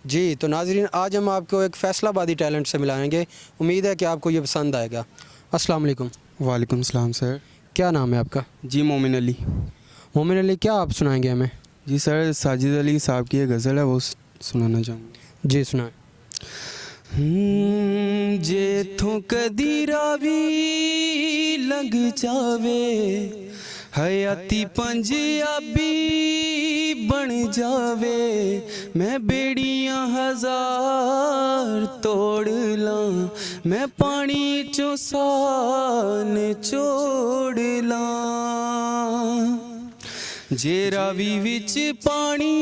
जी, तो नाज़रीन आज हम आपको एक फैसलाबादी टैलेंट से मिलाएंगे। उम्मीद है कि आपको ये पसंद आएगा। अस्सलाम वालेकुम। वालेकुम सलाम सर। क्या नाम है आपका? जी मोमिन अली। मोमिन अली, क्या आप सुनाएंगे हमें? जी सर, साजिद अली साहब की एक गज़ल है, वो सुनाना चाहूँगा। जी सुनाएं। जे थों कदी रावी लग जावे, हयाती पंजाबी बन जावे, मैं बेड़ियां हजार तोड़ लां, मैं पानी चों सान चोड़ लां। जे रावी विच पानी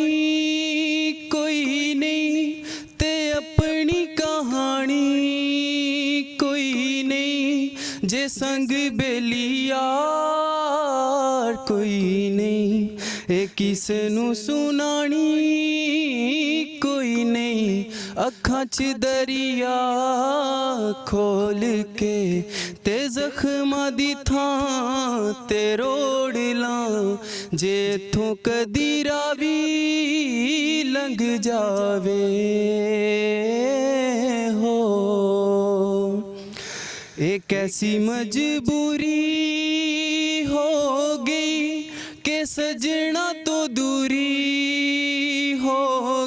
कोई नहीं ते अपनी कहानी कोई नहीं, जे संग बेली यार कोई नहीं, ए किसे नू सुनानी कोई नहीं, अखां च दरिया खोल के ते जख्मां दी थां ते रोड़ लां, जे थों कदी रावी लंघ जावे हो। एक ऐसी मजबूरी हो गई कि सजना तो दूरी हो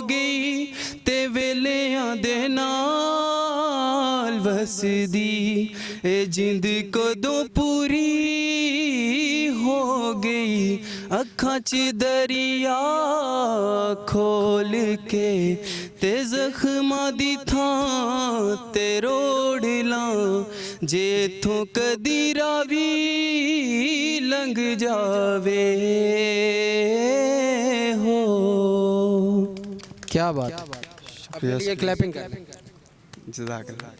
गई, ते वेलियां दे नाल वसदी ए जिंद कदों पूरी हो गई, अखां च दरिया खोल के ते जख्मां दी थां ते रोड़ लां, जे थों कदी रावी लंघ जावे हो। क्या बात है, अपने लिए क्लैपिंग कर। जज़ाकल्लाह।